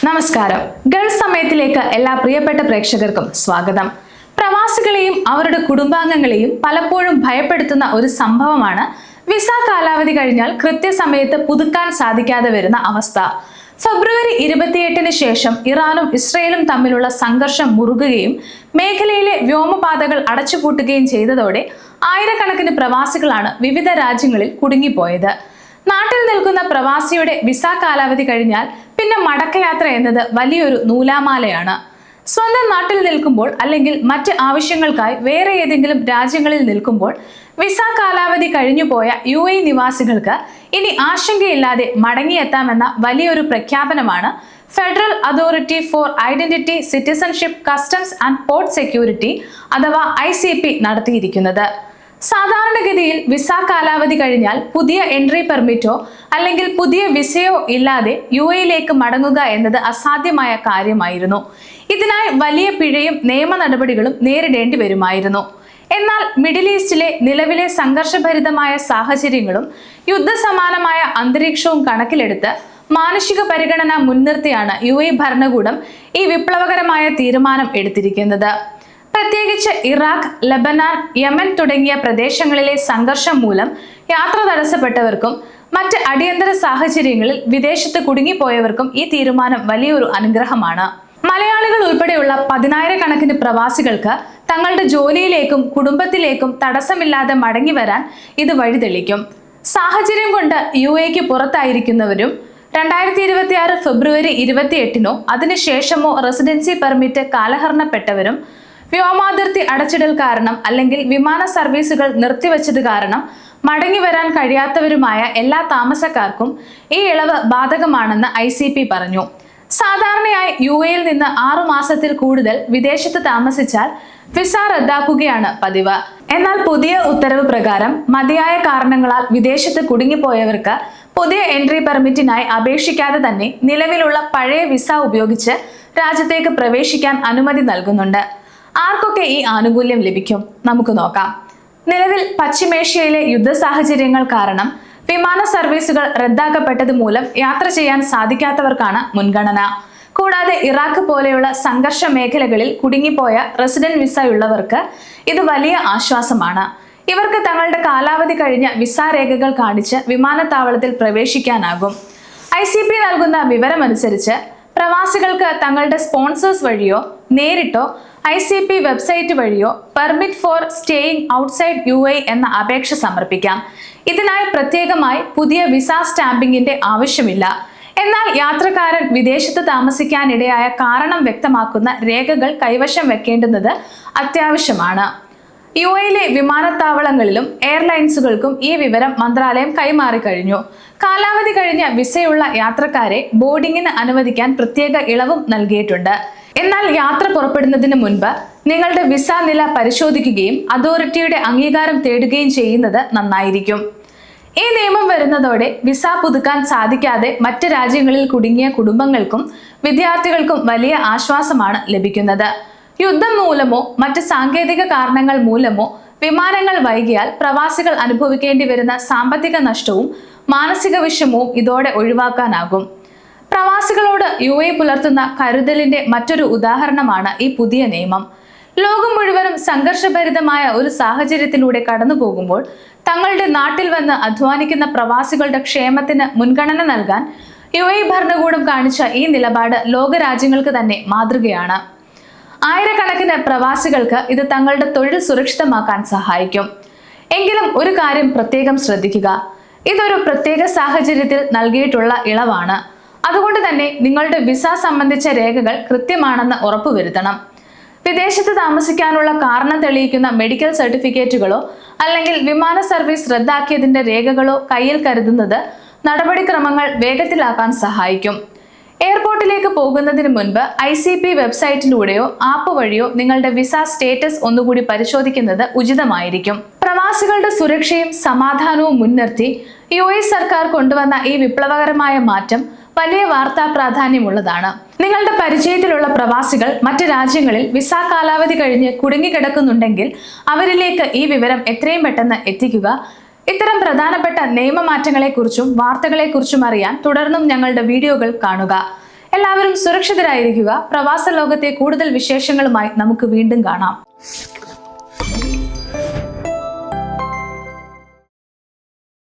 നമസ്കാരം. ഗൾഫ് സമയത്തിലേക്ക് എല്ലാ പ്രിയപ്പെട്ട പ്രേക്ഷകർക്കും സ്വാഗതം. പ്രവാസികളെയും അവരുടെ കുടുംബാംഗങ്ങളെയും പലപ്പോഴും ഭയപ്പെടുത്തുന്ന ഒരു സംഭവമാണ് വിസ കാലാവധി കഴിഞ്ഞാൽ കൃത്യസമയത്ത് പുതുക്കാൻ സാധിക്കാതെ വരുന്ന അവസ്ഥ. ഫെബ്രുവരി 28-ന് ശേഷം ഇറാനും ഇസ്രയേലും തമ്മിലുള്ള സംഘർഷം മുറുകുകയും മേഖലയിലെ വ്യോമപാതകൾ അടച്ചുപൂട്ടുകയും ചെയ്തതോടെ ആയിരക്കണക്കിന് പ്രവാസികളാണ് വിവിധ രാജ്യങ്ങളിൽ കുടുങ്ങിപ്പോയത്. നാട്ടിൽ നിൽക്കുന്ന പ്രവാസിയുടെ വിസ കാലാവധി കഴിഞ്ഞാൽ പിന്നെ മടക്കയാത്ര എന്നത് വലിയൊരു നൂലാമാലയാണ്. സ്വന്തം നാട്ടിൽ നിൽക്കുമ്പോൾ അല്ലെങ്കിൽ മറ്റ് ആവശ്യങ്ങൾക്കായി വേറെ ഏതെങ്കിലും രാജ്യങ്ങളിൽ നിൽക്കുമ്പോൾ വിസ കാലാവധി കഴിഞ്ഞുപോയ UAE നിവാസികൾക്ക് ഇനി ആശങ്കയില്ലാതെ മടങ്ങിയെത്താമെന്ന വലിയൊരു പ്രഖ്യാപനമാണ് federal authority for identity, citizenship, customs and port security അഥവാ ICP നടത്തിയിരിക്കുന്നത്. സാധാരണഗതിയിൽ വിസ കാലാവധി കഴിഞ്ഞാൽ പുതിയ എൻട്രി പെർമിറ്റോ അല്ലെങ്കിൽ പുതിയ വിസയോ ഇല്ലാതെ UAEയിലേക്ക് മടങ്ങുക എന്നത് അസാധ്യമായ കാര്യമായിരുന്നു. ഇതിനായി വലിയ പിഴയും നിയമ നടപടികളും നേരിടേണ്ടി വരുമായിരുന്നു. എന്നാൽ മിഡിൽ ഈസ്റ്റിലെ നിലവിലെ സംഘർഷഭരിതമായ സാഹചര്യങ്ങളും യുദ്ധസമാനമായ അന്തരീക്ഷവും കണക്കിലെടുത്ത് മാനുഷിക പരിഗണന മുൻനിർത്തിയാണ് UAE ഭരണകൂടം ഈ വിപ്ലവകരമായ തീരുമാനം എടുത്തിരിക്കുന്നത്. പ്രത്യേകിച്ച് ഇറാഖ്, ലബനാൻ, യമൻ തുടങ്ങിയ പ്രദേശങ്ങളിലെ സംഘർഷം മൂലം യാത്ര തടസ്സപ്പെട്ടവർക്കും മറ്റ് അടിയന്തര സാഹചര്യങ്ങളിൽ വിദേശത്ത് കുടുങ്ങിപ്പോയവർക്കും ഈ തീരുമാനം വലിയൊരു അനുഗ്രഹമാണ്. മലയാളികൾ ഉൾപ്പെടെയുള്ള 10,000-കണക്കിന് പ്രവാസികൾക്ക് തങ്ങളുടെ ജോലിയിലേക്കും കുടുംബത്തിലേക്കും തടസ്സമില്ലാതെ മടങ്ങി വരാൻ ഇത് വഴിതെളിക്കും. സാഹചര്യം കൊണ്ട് UAEക്ക് പുറത്തായിരിക്കുന്നവരും 2026 ഫെബ്രുവരി 28-നോ അതിനുശേഷമോ റെസിഡൻസി പെർമിറ്റ് കാലഹരണപ്പെട്ടവരും വ്യോമാതിർത്തി അടച്ചിടൽ കാരണം അല്ലെങ്കിൽ വിമാന സർവീസുകൾ നിർത്തിവെച്ചത് കാരണം മടങ്ങി വരാൻ കഴിയാത്തവരുമായ എല്ലാ താമസക്കാർക്കും ഈ ഇളവ് ബാധകമാണെന്ന് ICP പറഞ്ഞു. സാധാരണയായി UAEയിൽ നിന്ന് 6 മാസത്തിൽ കൂടുതൽ വിദേശത്ത് താമസിച്ചാൽ വിസ റദ്ദാക്കുകയാണ് പതിവ്. എന്നാൽ പുതിയ ഉത്തരവ് പ്രകാരം മതിയായ കാരണങ്ങളാൽ വിദേശത്ത് കുടുങ്ങിപ്പോയവർക്ക് പുതിയ എൻട്രി പെർമിറ്റിനായി അപേക്ഷിക്കാതെ തന്നെ നിലവിലുള്ള പഴയ വിസ ഉപയോഗിച്ച് രാജ്യത്തേക്ക് പ്രവേശിക്കാൻ അനുമതി നൽകുന്നുണ്ട്. ആർക്കൊക്കെ ഈ ആനുകൂല്യം ലഭിക്കും? നമുക്ക് നോക്കാം. നിലവിൽ പശ്ചിമേഷ്യയിലെ യുദ്ധ സാഹചര്യങ്ങൾ കാരണം വിമാന സർവീസുകൾ റദ്ദാക്കപ്പെട്ടത് മൂലം യാത്ര ചെയ്യാൻ സാധിക്കാത്തവർക്കാണ് മുൻഗണന. കൂടാതെ ഇറാഖ് പോലെയുള്ള സംഘർഷ മേഖലകളിൽ കുടുങ്ങിപ്പോയ റെസിഡന്റ് വിസ ഉള്ളവർക്ക് ഇത് വലിയ ആശ്വാസമാണ്. ഇവർക്ക് തങ്ങളുടെ കാലാവധി കഴിഞ്ഞ വിസ രേഖകൾ കാണിച്ച് വിമാനത്താവളത്തിൽ പ്രവേശിക്കാനാകും. ICP നൽകുന്ന വിവരമനുസരിച്ച് പ്രവാസികൾക്ക് തങ്ങളുടെ സ്പോൺസേഴ്സ് വഴിയോ നേരിട്ടോ ICP വെബ്സൈറ്റ് വഴിയോ permit four staying outside UAE എന്ന അപേക്ഷ സമർപ്പിക്കാം. ഇതിനായി പ്രത്യേകമായി പുതിയ വിസ സ്റ്റാമ്പിങ്ങിന്റെ ആവശ്യമില്ല. എന്നാൽ യാത്രക്കാരൻ വിദേശത്ത് താമസിക്കാനിടയായ കാരണം വ്യക്തമാക്കുന്ന രേഖകൾ കൈവശം വെക്കേണ്ടുന്നത് അത്യാവശ്യമാണ്. UAEയിലെ വിമാനത്താവളങ്ങളിലും എയർലൈൻസുകൾക്കും ഈ വിവരം മന്ത്രാലയം കൈമാറി കഴിഞ്ഞു. കാലാവധി കഴിഞ്ഞ വിസയുള്ള യാത്രക്കാരെ ബോർഡിങ്ങിന് അനുവദിക്കാൻ പ്രത്യേക ഇളവും നൽകിയിട്ടുണ്ട്. എന്നാൽ യാത്ര പുറപ്പെടുന്നതിന് മുൻപ് നിങ്ങളുടെ വിസ നില പരിശോധിക്കുകയും അതോറിറ്റിയുടെ അംഗീകാരം തേടുകയും ചെയ്യുന്നത് നന്നായിരിക്കും. ഈ നിയമം വരുന്നതോടെ വിസ പുതുക്കാൻ സാധിക്കാതെ മറ്റ് രാജ്യങ്ങളിൽ കുടുങ്ങിയ കുടുംബങ്ങൾക്കും വിദ്യാർത്ഥികൾക്കും വലിയ ആശ്വാസമാണ് ലഭിക്കുന്നത്. യുദ്ധം മൂലമോ മറ്റ് സാങ്കേതിക കാരണങ്ങൾ മൂലമോ വിമാനങ്ങൾ വൈകിയാൽ പ്രവാസികൾ അനുഭവിക്കേണ്ടി വരുന്ന സാമ്പത്തിക നഷ്ടവും മാനസിക വിഷമവും ഇതോടെ ഒഴിവാക്കാനാകും. പ്രവാസികളോട് UAE പുലർത്തുന്ന കരുതലിന്റെ മറ്റൊരു ഉദാഹരണമാണ് ഈ പുതിയ നിയമം. ലോകം മുഴുവനും സംഘർഷഭരിതമായ ഒരു സാഹചര്യത്തിലൂടെ കടന്നു പോകുമ്പോൾ തങ്ങളുടെ നാട്ടിൽ വന്ന് അധ്വാനിക്കുന്ന പ്രവാസികളുടെ ക്ഷേമത്തിന് മുൻഗണന നൽകാൻ UAE ഭരണകൂടം കാണിച്ച ഈ നിലപാട് ലോകരാജ്യങ്ങൾക്ക് തന്നെ മാതൃകയാണ്. ആയിരക്കണക്കിന് പ്രവാസികൾക്ക് ഇത് തങ്ങളുടെ തൊഴിൽ സുരക്ഷിതമാക്കാൻ സഹായിക്കും. എങ്കിലും ഒരു കാര്യം പ്രത്യേകം ശ്രദ്ധിക്കുക. ഇതൊരു പ്രത്യേക സാഹചര്യത്തിൽ നൽകിയിട്ടുള്ള ഇളവാണ്. അതുകൊണ്ട് തന്നെ നിങ്ങളുടെ വിസ സംബന്ധിച്ച രേഖകൾ കൃത്യമാണെന്ന് ഉറപ്പുവരുത്തണം. വിദേശത്ത് താമസിക്കാനുള്ള കാരണം തെളിയിക്കുന്ന മെഡിക്കൽ സർട്ടിഫിക്കറ്റുകളോ അല്ലെങ്കിൽ വിമാന സർവീസ് റദ്ദാക്കിയതിന്റെ രേഖകളോ കയ്യിൽ കരുതുന്നത് നടപടിക്രമങ്ങൾ വേഗത്തിലാക്കാൻ സഹായിക്കും. എയർപോർട്ടിലേക്ക് പോകുന്നതിന് മുൻപ് ICP വെബ്സൈറ്റിലൂടെയോ ആപ്പ് വഴിയോ നിങ്ങളുടെ വിസ സ്റ്റേറ്റസ് ഒന്നുകൂടി പരിശോധിക്കുന്നത് ഉചിതമായിരിക്കും. പ്രവാസികളുടെ സുരക്ഷയും സമാധാനവും മുൻനിർത്തി UAE സർക്കാർ കൊണ്ടുവന്ന ഈ വിപ്ലവകരമായ മാറ്റം വലിയ വാർത്താ പ്രാധാന്യമുള്ളതാണ്. നിങ്ങളുടെ പരിചയത്തിലുള്ള പ്രവാസികൾ മറ്റ് രാജ്യങ്ങളിൽ വിസ കാലാവധി കഴിഞ്ഞ് കുടുങ്ങിക്കിടക്കുന്നുണ്ടെങ്കിൽ അവരിലേക്ക് ഈ വിവരം എത്രയും പെട്ടെന്ന് എത്തിക്കുക. ഇത്തരം പ്രധാനപ്പെട്ട നിയമമാറ്റങ്ങളെക്കുറിച്ചും വാർത്തകളെക്കുറിച്ചും അറിയാൻ തുടർന്നും ഞങ്ങളുടെ വീഡിയോകൾ കാണുക. എല്ലാവരും സുരക്ഷിതരായിരിക്കുക. പ്രവാസ ലോകത്തെ കൂടുതൽ വിശേഷങ്ങളുമായി നമുക്ക് വീണ്ടും കാണാം.